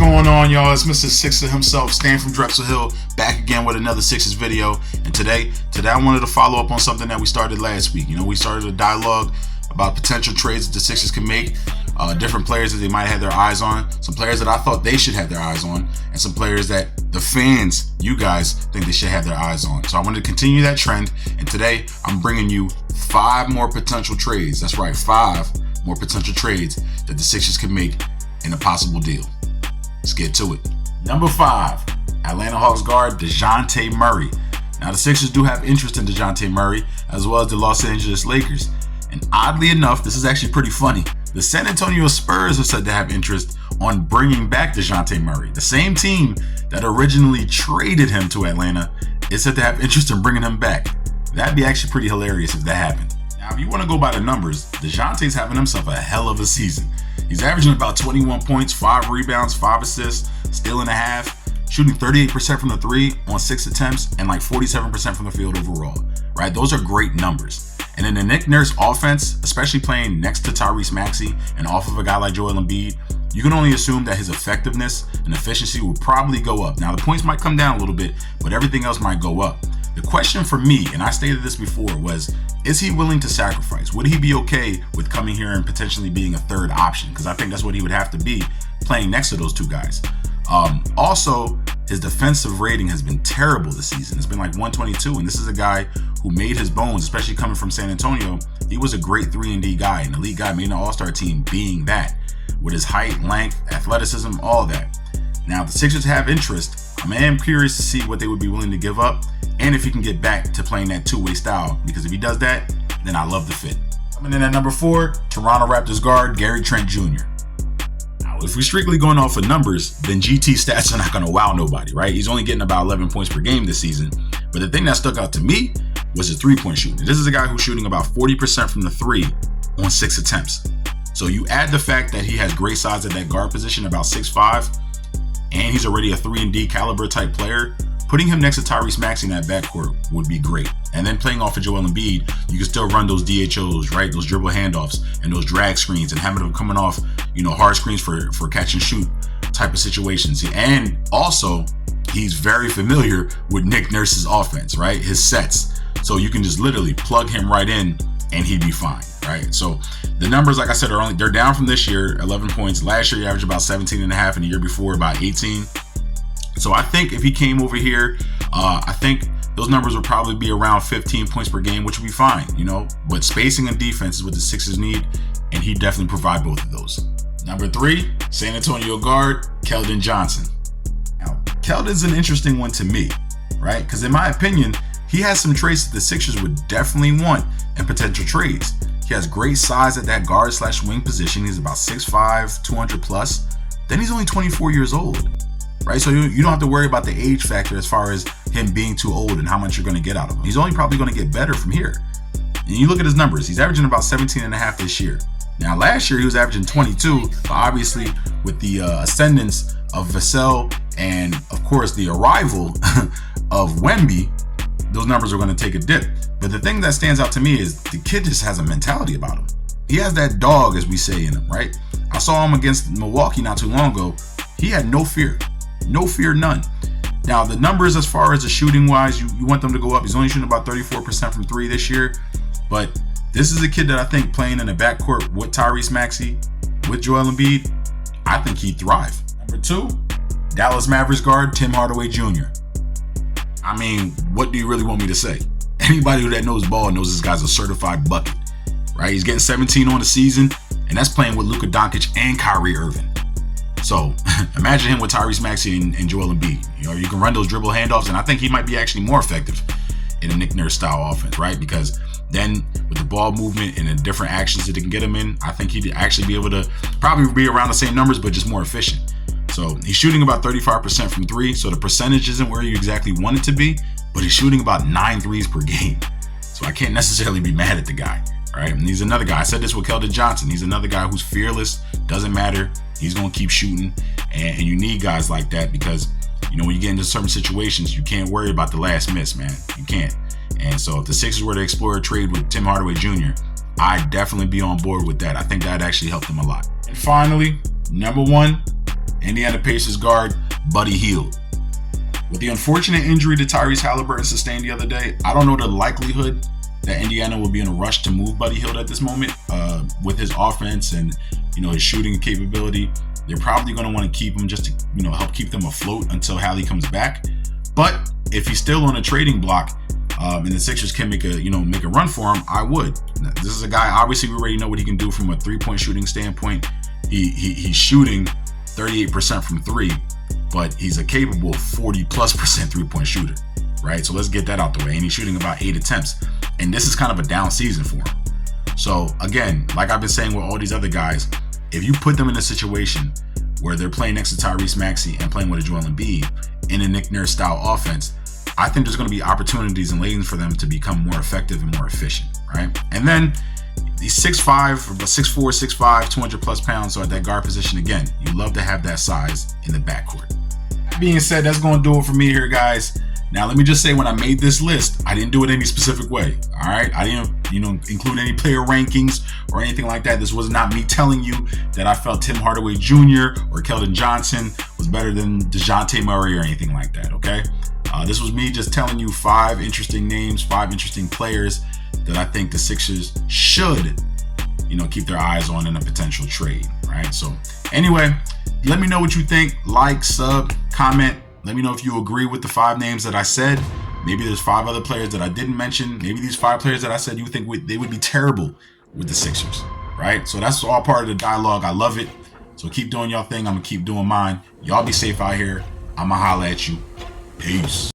going on, y'all? It's Mr. Sixer himself, Stan from Drexel Hill, back again with another Sixers video. And today I wanted to follow up on something that we started last week. We started a dialogue about potential trades that the Sixers can make, different players that they might have their eyes on, some players that I thought they should have their eyes on, and some players that the fans, you guys, think they should have their eyes on. So I wanted to continue that trend, and today I'm bringing you 5 more potential trades. That's right, 5 more potential trades that the Sixers can make in a possible deal. Let's get to it. Number 5, Atlanta Hawks guard DeJounte Murray. Now, the Sixers do have interest in DeJounte Murray, as well as the Los Angeles Lakers. And oddly enough, this is actually pretty funny. The San Antonio Spurs are said to have interest on bringing back DeJounte Murray. The same team that originally traded him to Atlanta is said to have interest in bringing him back. That'd be actually pretty hilarious if that happened. Now, if you want to go by the numbers, DeJounte's having himself a hell of a season. He's averaging about 21 points, 5 rebounds, 5 assists, stealing a half, shooting 38% from the 3 on 6 attempts, and like 47% from the field overall, right? Those are great numbers. And in the Nick Nurse offense, especially playing next to Tyrese Maxey and off of a guy like Joel Embiid, you can only assume that his effectiveness and efficiency will probably go up. Now, the points might come down a little bit, but everything else might go up. The question for me, and I stated this before, was, is he willing to sacrifice? Would he be okay with coming here and potentially being a third option? Because I think that's what he would have to be, playing next to those two guys. Also, his defensive rating has been terrible this season. It's been like 122, and this is a guy who made his bones, especially coming from San Antonio. He was a great 3-and-D guy, an elite guy, made an all-star team being that, with his height, length, athleticism, all that. Now, the Sixers have interest. I am curious to see what they would be willing to give up, and if he can get back to playing that two-way style, because if he does that, then I love the fit. Coming in at number 4, Toronto Raptors guard Gary Trent Jr. Now, if we're strictly going off of numbers, then GT stats are not going to wow nobody, right? He's only getting about 11 points per game this season. But the thing that stuck out to me was his three-point shooting. This is a guy who's shooting about 40% from the 3 on 6 attempts. So you add the fact that he has great size at that guard position, about 6'5", and he's already a 3-and-D caliber type player. Putting him next to Tyrese Maxey in that backcourt would be great. And then playing off of Joel Embiid, you can still run those DHOs, right? Those dribble handoffs and those drag screens and having them coming off, hard screens for catch and shoot type of situations. And also, he's very familiar with Nick Nurse's offense, right? His sets. So you can just literally plug him right in and he'd be fine, right? So the numbers, like I said, they're down from this year, 11 points. Last year, he averaged about 17 and a half, and the year before, about 18. So I think if he came over here, I think those numbers would probably be around 15 points per game, which would be fine, But spacing and defense is what the Sixers need, and he'd definitely provide both of those. Number 3, San Antonio guard Keldon Johnson. Now, Keldon's an interesting one to me, right? Because in my opinion, he has some traits that the Sixers would definitely want in potential trades. He has great size at that guard/wing position. He's about 6'5", 200 plus. Then he's only 24 years old. Right, so you don't have to worry about the age factor as far as him being too old and how much you're going to get out of him. He's only probably going to get better from here. And you look at his numbers, he's averaging about 17 and a half this year. Now, last year he was averaging 22, but obviously with the ascendance of Vassell and, of course, the arrival of Wemby, those numbers are going to take a dip. But the thing that stands out to me is the kid just has a mentality about him. He has that dog, as we say, in him, right? I saw him against Milwaukee not too long ago. He had no fear. No fear, none. Now, the numbers as far as the shooting wise, you want them to go up. He's only shooting about 34% from 3 this year. But this is a kid that I think playing in the backcourt with Tyrese Maxey, with Joel Embiid, I think he'd thrive. Number 2, Dallas Mavericks guard Tim Hardaway Jr. I mean, what do you really want me to say? Anybody that knows ball knows this guy's a certified bucket, right? He's getting 17 on the season, and that's playing with Luka Doncic and Kyrie Irving. So imagine him with Tyrese Maxey and Joel Embiid. You can run those dribble handoffs, and I think he might be actually more effective in a Nick Nurse style offense, right? Because then with the ball movement and the different actions that they can get him in, I think he'd actually be able to probably be around the same numbers, but just more efficient. So he's shooting about 35% from 3, so the percentage isn't where you exactly want it to be, but he's shooting about 9 threes per game. So I can't necessarily be mad at the guy, right? And he's another guy. I said this with Keldon Johnson. He's another guy who's fearless, doesn't matter. He's going to keep shooting, and you need guys like that because, when you get into certain situations, you can't worry about the last miss, man. You can't. And so if the Sixers were to explore a trade with Tim Hardaway Jr., I'd definitely be on board with that. I think that'd actually help them a lot. And finally, number 1, Indiana Pacers guard Buddy Hield. With the unfortunate injury that Tyrese Halliburton sustained the other day, I don't know the likelihood that Indiana will be in a rush to move Buddy Hield at this moment. With his offense and his shooting capability, they're probably going to want to keep him just to help keep them afloat until Hallie comes back. But if he's still on a trading block and the Sixers can make a run for him, I would. This is a guy, obviously we already know what he can do from a 3-point shooting standpoint. He's shooting 38% from 3, but he's a capable 40+% 3-point shooter, right? So let's get that out the way. And he's shooting about 8 attempts. And this is kind of a down season for him. So again, like I've been saying with all these other guys, if you put them in a situation where they're playing next to Tyrese Maxey and playing with a Joel Embiid in a Nick Nurse style offense, I think there's going to be opportunities and lanes for them to become more effective and more efficient, right? And then he's 6'5", 6'4", 6'5", 200+ pounds. So at that guard position, again, you love to have that size in the backcourt. That being said, that's going to do it for me here, guys. Now, let me just say, when I made this list, I didn't do it any specific way. All right, I didn't, include any player rankings or anything like that. This was not me telling you that I felt Tim Hardaway Jr. or Keldon Johnson was better than DeJounte Murray or anything like that. Okay, this was me just telling you 5 interesting names, 5 interesting players that I think the Sixers should, keep their eyes on in a potential trade. Right. So anyway, let me know what you think. Like, sub, comment. Let me know if you agree with the 5 names that I said. Maybe there's 5 other players that I didn't mention. Maybe these 5 players that I said you think they would be terrible with the Sixers, right? So that's all part of the dialogue. I love it. So keep doing your thing. I'm going to keep doing mine. Y'all be safe out here. I'm going to holla at you. Peace.